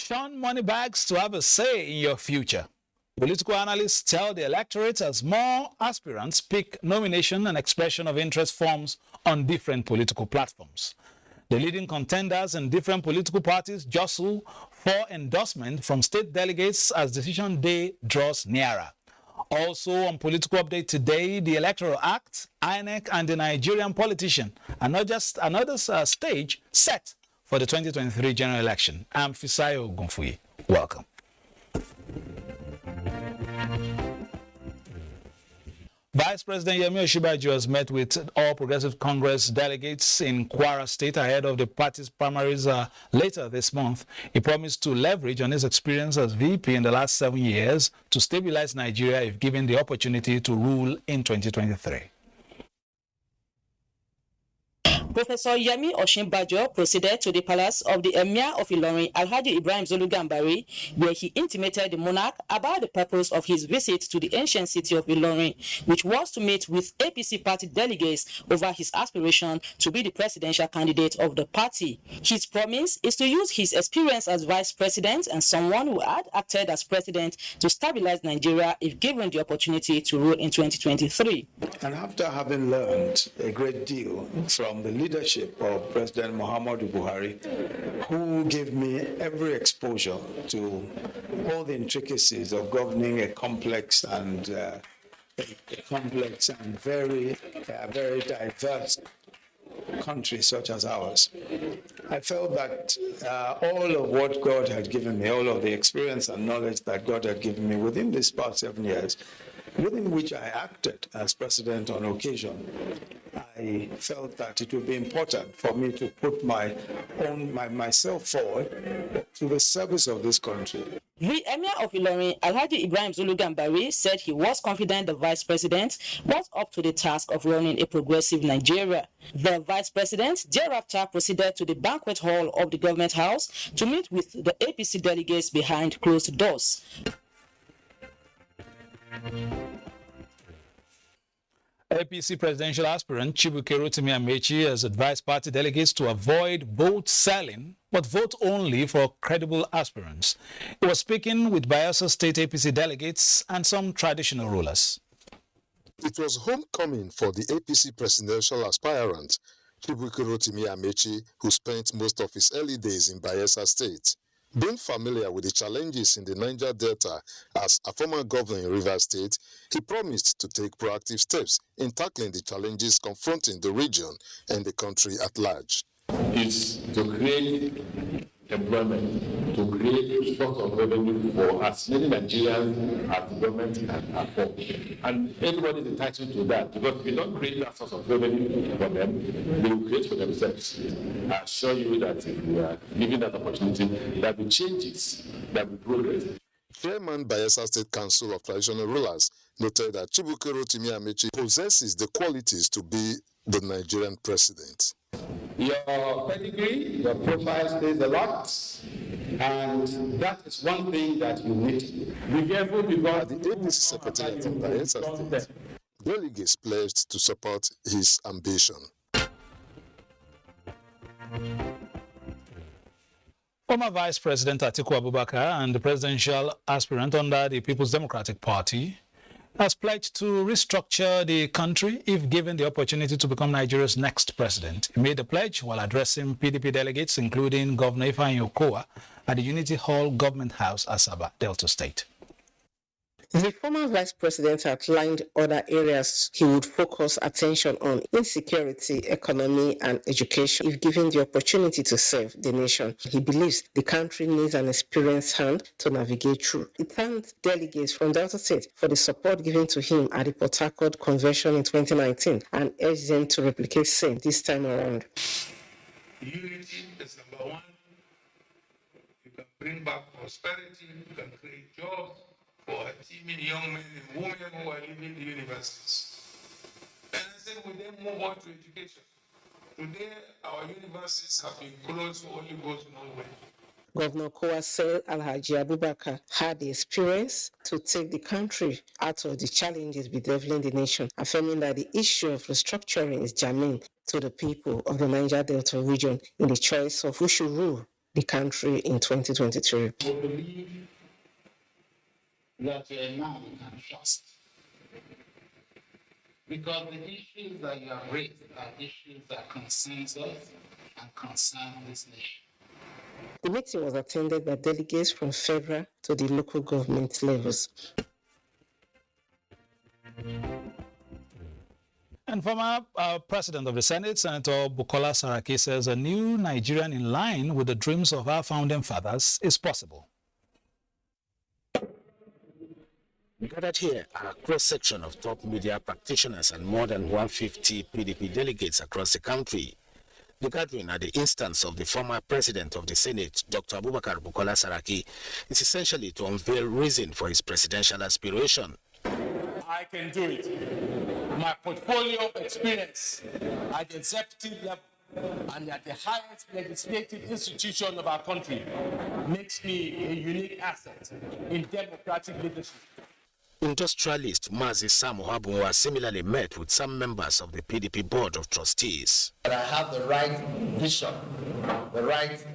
Shun money bags to have a say in your future. Political analysts tell the electorate as more aspirants pick nomination and expression of interest forms on different political platforms. The leading contenders in different political parties jostle for endorsement from state delegates as decision day draws nearer. Also on Political Update today, the Electoral Act, INEC, and the Nigerian politician are not just another stage set for the 2023 general election. I'm Fisayo Gunfuyi. Welcome. Vice President Yemi Osibajo has met with All Progressive Congress delegates in Kwara State ahead of the party's primaries later this month. He promised to leverage on his experience as VP in the last 7 years to stabilize Nigeria if given the opportunity to rule in 2023. Professor Yemi Osibajo proceeded to the palace of the Emir of Ilorin, Alhaji Ibrahim Zulu Gambari, where he intimated the monarch about the purpose of his visit to the ancient city of Ilorin, which was to meet with APC party delegates over his aspiration to be the presidential candidate of the party. His promise is to use his experience as vice president and someone who had acted as president to stabilize Nigeria if given the opportunity to rule in 2023. And after having learned a great deal from the leadership of President Muhammadu Buhari, who gave me every exposure to all the intricacies of governing a complex and very diverse country such as ours. I felt that all of what God had given me, all of the experience and knowledge that God had given me within these past 7 years, within which I acted as president on occasion, I felt that it would be important for me to put myself forward to the service of this country. The Emir of Ilorin, Alhaji Ibrahim Zulu Gambari, said he was confident the vice president was up to the task of running a progressive Nigeria. The vice president thereafter proceeded to the banquet hall of the government house to meet with the APC delegates behind closed doors. APC Presidential aspirant Chibuike Rotimi Amechi has advised party delegates to avoid vote selling, but vote only for credible aspirants. He was speaking with Bayelsa State APC delegates and some traditional rulers. It was homecoming for the APC Presidential aspirant Chibuike Rotimi Amechi, who spent most of his early days in Bayelsa State. Being familiar with the challenges in the Niger Delta as a former governor in Rivers State, he promised to take proactive steps in tackling the challenges confronting the region and the country at large. It's to create employment, to create source of revenue for as many Nigerians as the government can afford. And everybody is entitled to that, because if you don't create that source of revenue for them, they will create for themselves. I assure you that if we are given that opportunity, there will be changes, there will be progress. Chairman Bayelsa State Council of Traditional Rulers noted that Chibuike Rotimi Amechi possesses the qualities to be the Nigerian president. Your pedigree, your profile says a lot, and that is one thing that you need. Be careful, because the APC Secretariat in Bayelsa State, delegates pledged to support his ambition. Former Vice President Atiku Abubakar and the presidential aspirant under the People's Democratic Party has pledged to restructure the country if given the opportunity to become Nigeria's next president. He made the pledge while addressing PDP delegates, including Governor Ifeanyi Okowa, at the Unity Hall Government House, Asaba, Delta State. The former vice president outlined other areas he would focus attention on: insecurity, economy, and education, if given the opportunity to serve the nation. He believes the country needs an experienced hand to navigate through. He thanked delegates from Delta State for the support given to him at the Port Harcourt Convention in 2019 and urged them to replicate same this time around. Unity is number one. You can bring back prosperity, you can create jobs for teaming young men and women who are leaving the universities. And I said, we then move on to education. Today, our universities have been closed for only goes nowhere. Governor Okowa said Alhaji Abubakar had the experience to take the country out of the challenges bedeviling the nation, affirming that the issue of restructuring is germane to the people of the Niger Delta region in the choice of who should rule the country in 2023. We believe that you are now we can trust. Because the issues that you have raised are issues that concerns us and concern this nation. The meeting was attended by delegates from federal to the local government levels. And former President of the Senate, Senator Bukola Saraki, says a new Nigerian in line with the dreams of our founding fathers is possible. Gathered here are a cross-section of top media practitioners and more than 150 PDP delegates across the country. The gathering at the instance of the former President of the Senate, Dr. Abubakar Bukola Saraki, is essentially to unveil reason for his presidential aspiration. I can do it. My portfolio of experience at the executive level and at the highest legislative institution of our country makes me a unique asset in democratic leadership. Industrialist Mazi Sam Ohabunwa similarly met with some members of the PDP Board of Trustees. But I have the right vision, the right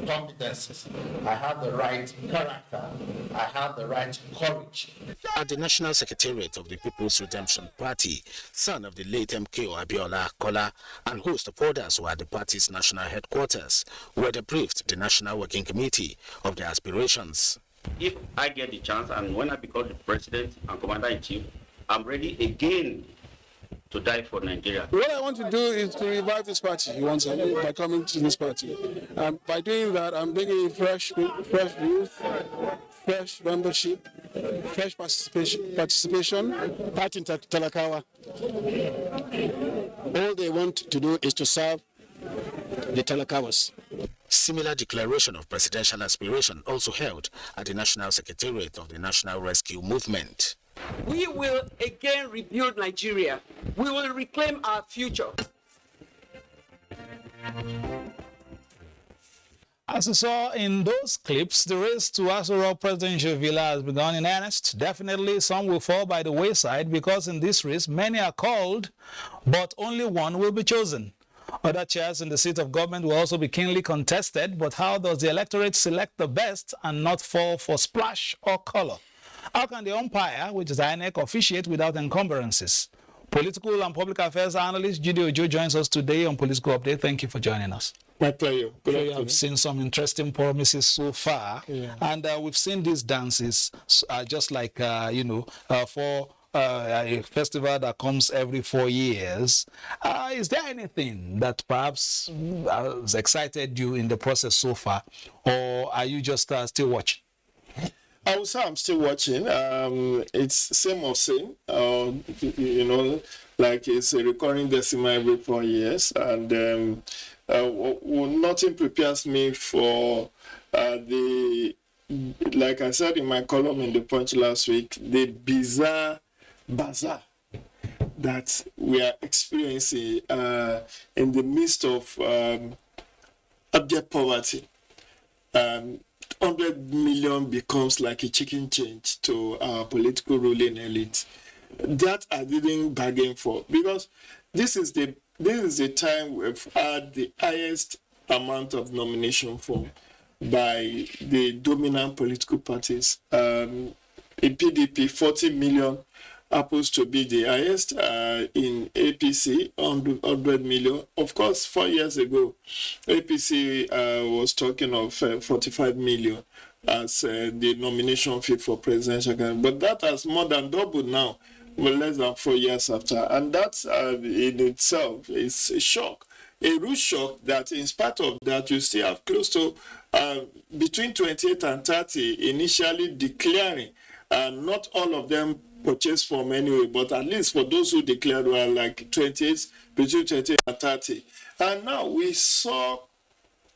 competences, I have the right character, I have the right courage. At the National Secretariat of the People's Redemption Party, son of the late MKO Abiola Kola and host of others who are at the party's national headquarters, were debriefed the National Working Committee of their aspirations. If I get the chance and when I become the president and commander-in-chief, I'm ready again to die for Nigeria. What I want to do is to revive this party by coming to this party. By doing that, I'm bringing in fresh youth, fresh membership, fresh participation. Party in Talakawa. All they want to do is to serve the Talakawas. Similar declaration of presidential aspiration also held at the National Secretariat of the National Rescue Movement. We will again rebuild Nigeria. We will reclaim our future. As you saw in those clips, the race to Aso Rock Presidential Villa has begun in earnest. Definitely some will fall by the wayside because in this race many are called, but only one will be chosen. Other chairs in the seat of government will also be keenly contested, but how does the electorate select the best and not fall for splash or color? How can the umpire, which is INEC, officiate without encumbrances? Political and public affairs analyst Judy Ojo joins us today on Political Update. Thank you for joining us. My pleasure. Good afternoon. I've seen some interesting promises so far, and we've seen these dances just like, for a festival that comes every 4 years. Is there anything that perhaps has excited you in the process so far, or are you just still watching? I would say I'm still watching. It's same of same. Like it's a recurring decimal every 4 years, and nothing prepares me for like I said in my column in the Punch last week, the bizarre bazaar that we are experiencing in the midst of abject poverty. 100 million becomes like a chicken change to our political ruling elite. That I didn't bargain for, because this is the time we've had the highest amount of nomination form by the dominant political parties. In PDP, 40 million happens to be the highest. In APC, 100 million. Of course, 4 years ago, APC was talking of 45 million as the nomination fee for presidential candidate. But that has more than doubled now, less than 4 years after. And that in itself is a shock. A rude shock that in spite of that, you still have close to between 28 and 30 initially declaring, and not all of them purchase form anyway, but at least for those who declared were like 28, between 28 and 30. And now we saw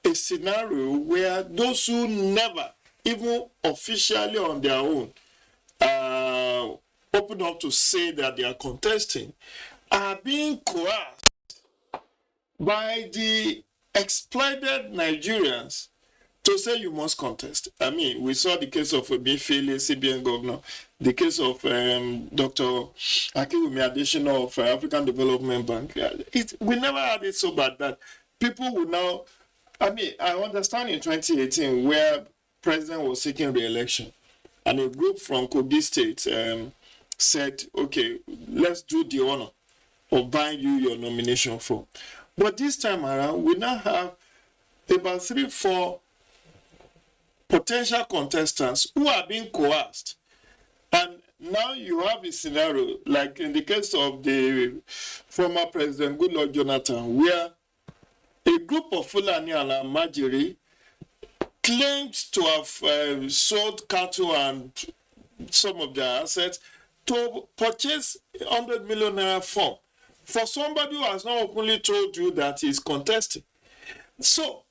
a scenario where those who never, even officially on their own, open up to say that they are contesting, are being coerced by the exploited Nigerians to say you must contest. I mean, we saw the case of Obiefele, CBN governor, the case of Dr. Akinwumi Adesina of African Development Bank. We never had it so bad that people will now I mean, I understand in 2018 where president was seeking re-election, and a group from Kogi State said, okay, let's do the honor of buying you your nomination form. But this time around, we now have about 3-4 potential contestants who are being coerced. And now you have a scenario, like in the case of the former president, Goodluck Jonathan, where a group of Fulani and Amajiri claims to have sold cattle and some of their assets to purchase 100 million naira form for somebody who has not openly told you that he's contesting. So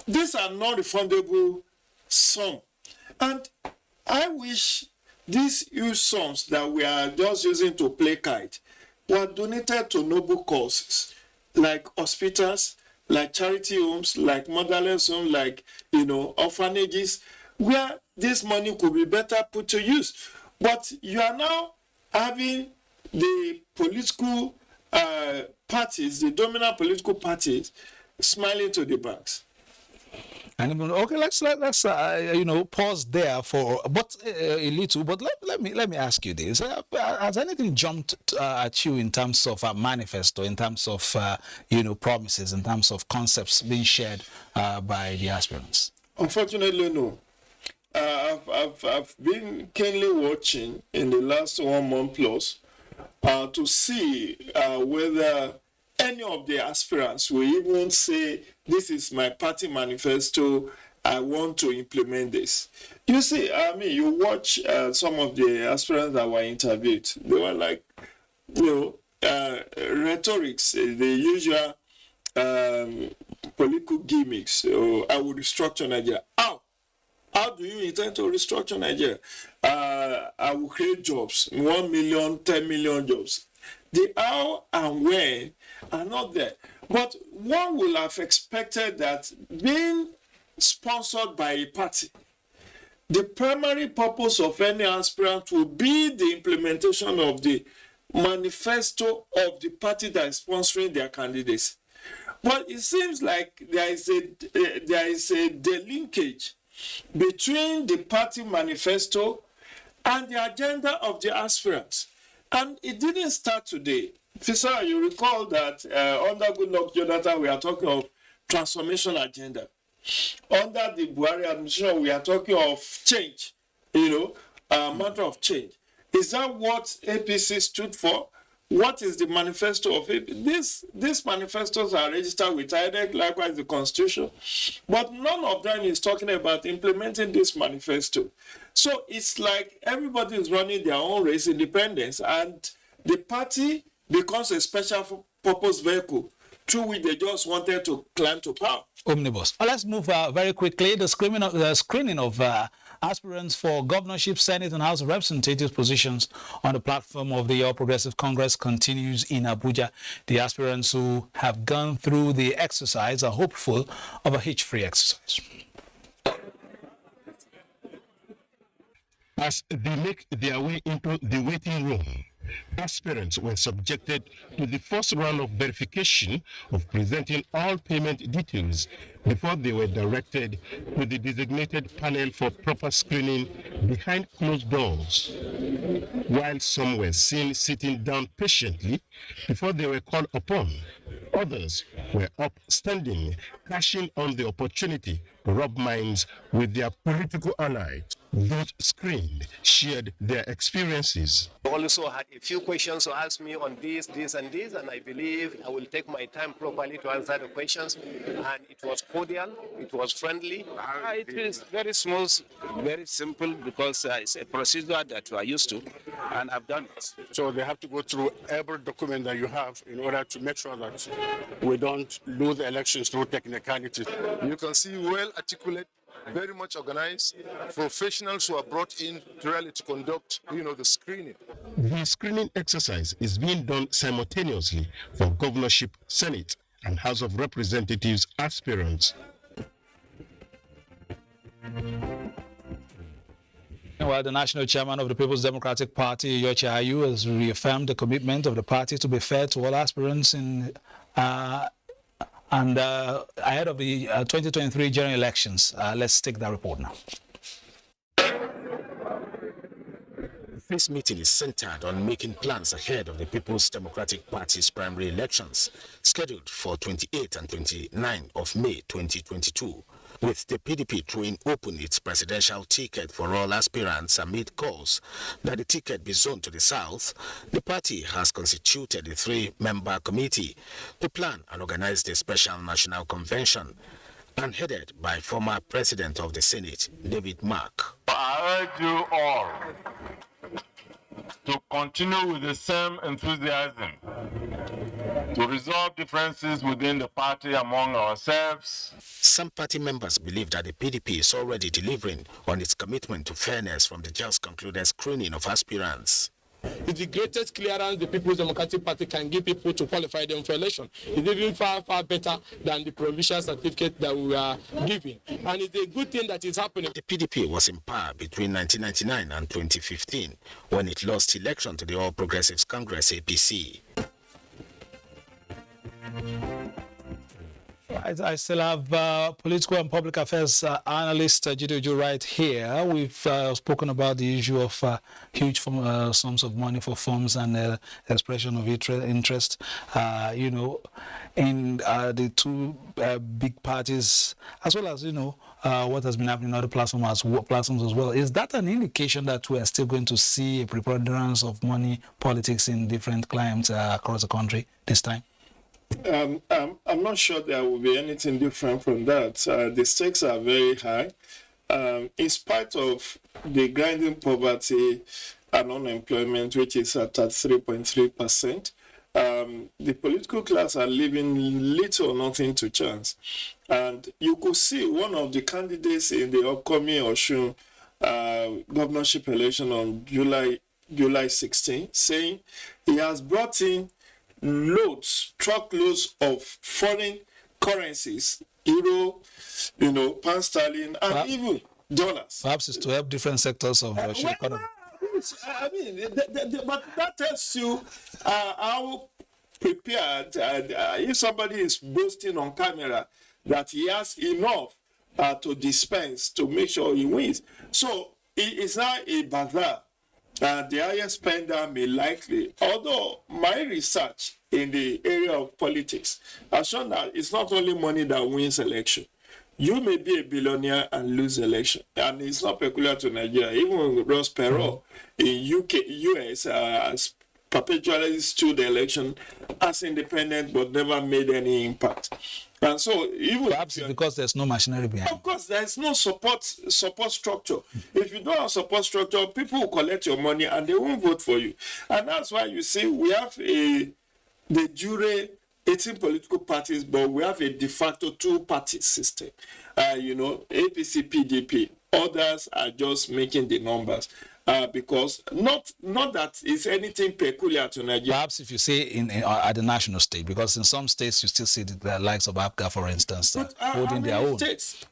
these are non-refundable sums. And I wish these huge sums that we are just using to play kite were donated to noble causes like hospitals, like charity homes, like motherless homes, like, orphanages, where this money could be better put to use. But you are now having the political parties, the dominant political parties, smiling to the banks. And okay, let's pause there for a little. But let me ask you this: has anything jumped at you in terms of a manifesto, in terms of promises, in terms of concepts being shared by the aspirants? Unfortunately, no. I've been keenly watching in the last 1 month plus to see whether any of the aspirants will even say, this is my party manifesto, I want to implement this. You see, I mean, you watch some of the aspirants that were interviewed, they were like, rhetorics, the usual political gimmicks. I will restructure Nigeria. How do you intend to restructure Nigeria? I will create jobs, 1 million, 10 million jobs. The how and when are not there. But one will have expected that being sponsored by a party, the primary purpose of any aspirant will be the implementation of the manifesto of the party that is sponsoring their candidates. But it seems like there is a delinkage between the party manifesto and the agenda of the aspirants. And it didn't start today. Fisher, you recall that under Goodluck Jonathan, we are talking of transformation agenda. Under the Buhari administration, we are talking of change, a matter of change. Is that what APC stood for? What is the manifesto of APC? These manifestos are registered with INEC, likewise the Constitution, but none of them is talking about implementing this manifesto. So it's like everybody is running their own race, independence, and the party becomes a special purpose vehicle through which they just wanted to climb to power. Omnibus. Let's move very quickly. The screening of aspirants for governorship, Senate, and House of Representatives positions on the platform of the All Progressive Congress continues in Abuja. The aspirants who have gone through the exercise are hopeful of a hitch-free exercise. As they make their way into the waiting room, aspirants were subjected to the first round of verification of presenting all payment details before they were directed to the designated panel for proper screening behind closed doors, while some were seen sitting down patiently before they were called upon. Others were upstanding, cashing on the opportunity to rub minds with their political allies. Those screened shared their experiences. I also had a few questions to ask me on this, and this, and I believe I will take my time properly to answer the questions. And it was cordial, it was friendly. It is very smooth, very simple, because it's a procedure that we are used to, and I've done it. So they have to go through every document that you have in order to make sure that we don't lose the elections through technicalities. You can see well articulate, very much organized, professionals who are brought in to really to conduct, the screening. The screening exercise is being done simultaneously for governorship, Senate, and House of Representatives aspirants. While the national chairman of the People's Democratic Party, Yochi Ayu, has reaffirmed the commitment of the party to be fair to all aspirants in and ahead of the 2023 general elections. Let's take that report now. This meeting is centered on making plans ahead of the People's Democratic Party's primary elections, scheduled for 28 and 29 of May 2022, with the PDP throwing open its presidential ticket for all aspirants amid calls that the ticket be zoned to the south. The party has constituted a 3-member committee to plan and organize the special national convention, and headed by former President of the Senate, David Mark. I urge you all to continue with the same enthusiasm to resolve differences within the party among ourselves. Some party members believe that the PDP is already delivering on its commitment to fairness from the just concluded screening of aspirants. It's the greatest clearance the People's Democratic Party can give people to qualify them for election. It's even far, far better than the provincial certificate that we are giving. And it's a good thing that is happening. The PDP was in power between 1999 and 2015 when it lost election to the All Progressives Congress, APC. I still have political and public affairs analyst Jidoju right here. We've spoken about the issue of huge sums of money for forms and expression of interest, you know, in the two big parties, as well as, you know, what has been happening in other platforms as well. Is that an indication that we are still going to see a preponderance of money politics in different climes across the country this time? I'm not sure there will be anything different from that. The stakes are very high. In spite of the grinding poverty and unemployment, which is at 3.3%, the political class are leaving little or nothing to chance. And you could see one of the candidates in the upcoming Osun governorship election on July 16 saying he has brought in truckloads of foreign currencies, euro, you know, pound sterling, and even dollars. Perhaps it's to help different sectors of the economy. I mean, but that tells you how prepared, if somebody is boasting on camera that he has enough to dispense to make sure he wins. So it's not a bazaar. The highest spender may likely, although my research in the area of politics has shown that it's not only money that wins election. You may be a billionaire and lose election, and it's not peculiar to Nigeria. Even Ross Perot in US has perpetually stood the election as independent but never made any impact. And so, even perhaps because there's no machinery behind. Of course, there's no support structure. If you don't have support structure, people will collect your money and they won't vote for you. And that's why you see we have the jure 18 political parties, but we have a de facto two-party system. You know, APC, PDP. Others are just making the numbers. Because not that it's anything peculiar to Nigeria. Perhaps if you say at the national state, because in some states you still see the likes of Abuja, for instance, holding their own.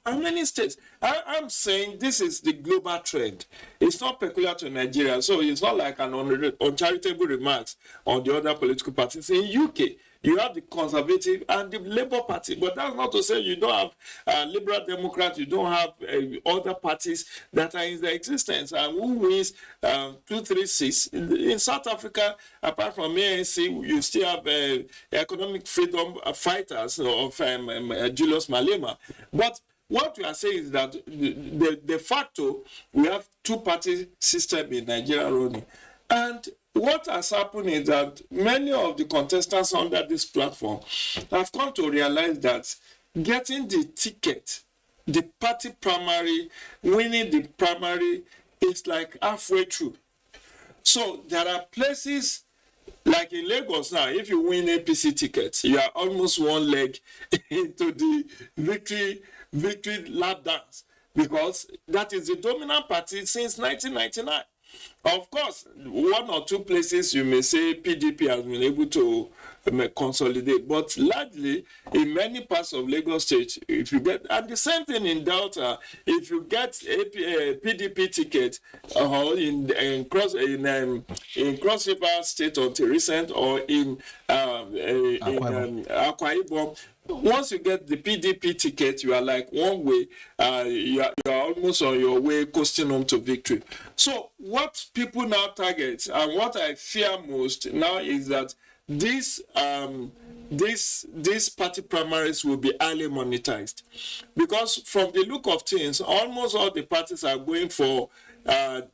How many states? I'm saying this is the global trend. It's not peculiar to Nigeria, so it's not like an uncharitable remarks on the other political parties. In UK, you have the Conservative and the Labour Party, but that's not to say you don't have Liberal Democrats, you don't have other parties that are in their existence. And who wins 236? In South Africa, apart from ANC, you still have economic freedom fighters of Julius Malema. But what we are saying is that de facto, we have two-party system in Nigeria running. And what has happened is that many of the contestants under this platform have come to realize that getting the ticket, the party primary, winning the primary is like halfway through. So there are places like in Lagos now, if you win APC tickets, you are almost one leg into the victory lap dance, because that is the dominant party since 1999. Of course, one or two places you may say PDP has been able to consolidate, but largely in many parts of Lagos State, if you get, and the same thing in Delta, if you get a PDP ticket in Cross River State until recent, or in Akwa Ibom, once you get the PDP ticket, you are like one way, you are almost on your way coasting home to victory. So what people now target, and what I fear most now, is that these party primaries will be highly monetized, because from the look of things, almost all the parties are going for the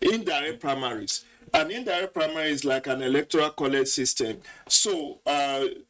indirect primaries. An indirect primary is like an electoral college system. So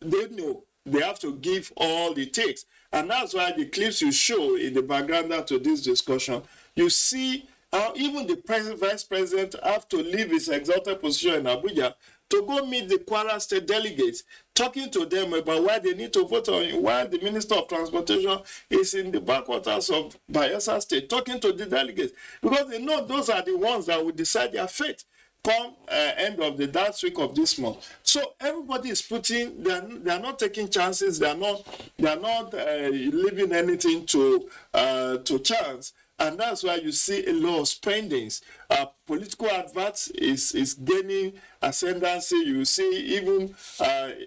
they know they have to give all it takes. And that's why the clips you show in the background to this discussion, you see how even the vice president have to leave his exalted position in Abuja to go meet the Kwara State delegates, talking to them about why they need to vote on him, while the Minister of Transportation is in the backwaters of Bayelsa State, talking to the delegates, because they know those are the ones that will decide their fate come end of the last week of this month. So everybody is putting, they are not taking chances, they are not leaving anything to chance. And that's why you see a lot of spendings. Political adverts is gaining ascendancy. You see even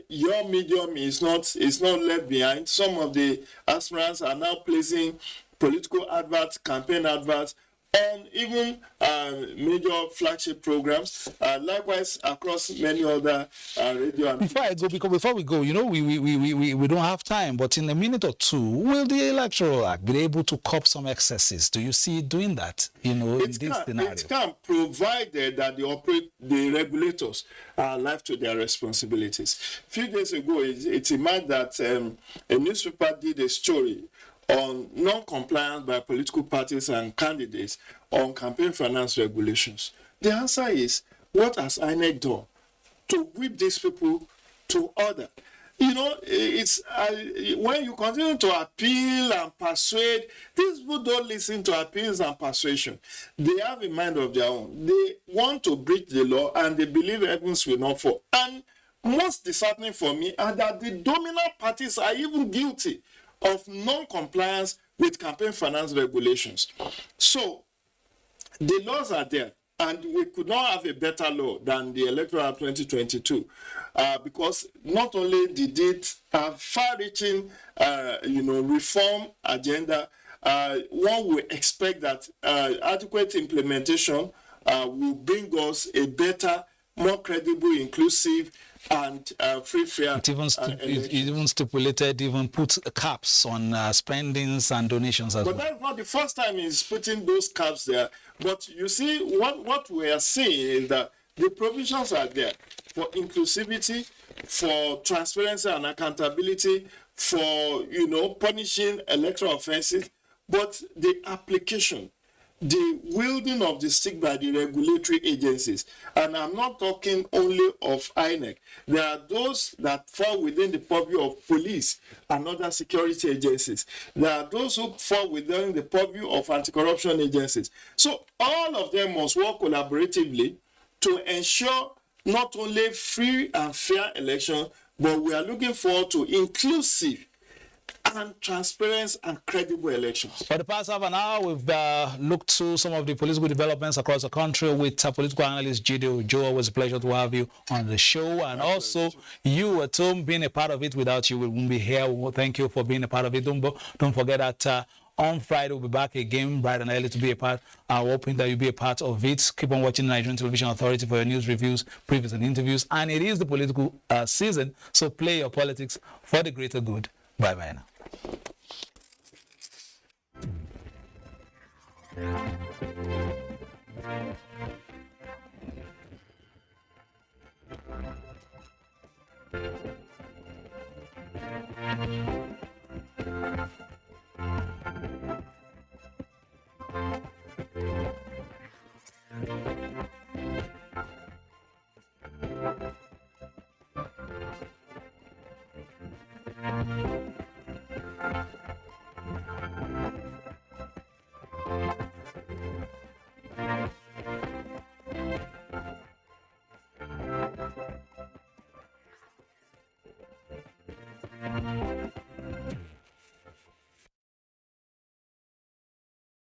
your medium is not left behind. Some of the aspirants are now placing political adverts, campaign adverts, on even major flagship programs, likewise across many other radio. Before we go, we don't have time, but in a minute or two, will the Electoral Act be able to curb some excesses? Do you see it doing that? In this scenario, it can, provided that the regulators are alive to their responsibilities. A few days ago, it emerged that a newspaper did a story on non-compliance by political parties and candidates on campaign finance regulations. The answer is, what has INEC done to whip these people to order? It's when you continue to appeal and persuade, these people don't listen to appeals and persuasion. They have a mind of their own. They want to breach the law, and they believe heavens will not fall. And most disheartening for me are that the dominant parties are even guilty of non-compliance with campaign finance regulations. So the laws are there, and we could not have a better law than the Electoral Act 2022, because not only did it have far-reaching, reform agenda, one would expect that adequate implementation will bring us a better, more credible, inclusive, and free, fair. It even stipulated, put caps on spendings and donations as well. But that's not the first time he's putting those caps there. But you see, what we are seeing is that the provisions are there for inclusivity, for transparency and accountability, for punishing electoral offenses, but the application, the wielding of the stick by the regulatory agencies, and I'm not talking only of INEC. There are those that fall within the purview of police and other security agencies. There are those who fall within the purview of anti-corruption agencies. So all of them must work collaboratively to ensure not only free and fair election, but we are looking forward to inclusive and transparent and credible elections. For the past half an hour, we've looked through some of the political developments across the country with political analyst Jide Ojo. Always a pleasure to have you on the show. And also, you at home, being a part of it. Without you, we wouldn't be here. Well, thank you for being a part of it. Don't forget that on Friday, we'll be back again, bright and early, to be a part. I'm hoping that you'll be a part of it. Keep on watching the Nigerian Television Authority for your news, reviews, previews, and interviews. And it is the political season, so play your politics for the greater good. Bye-bye now.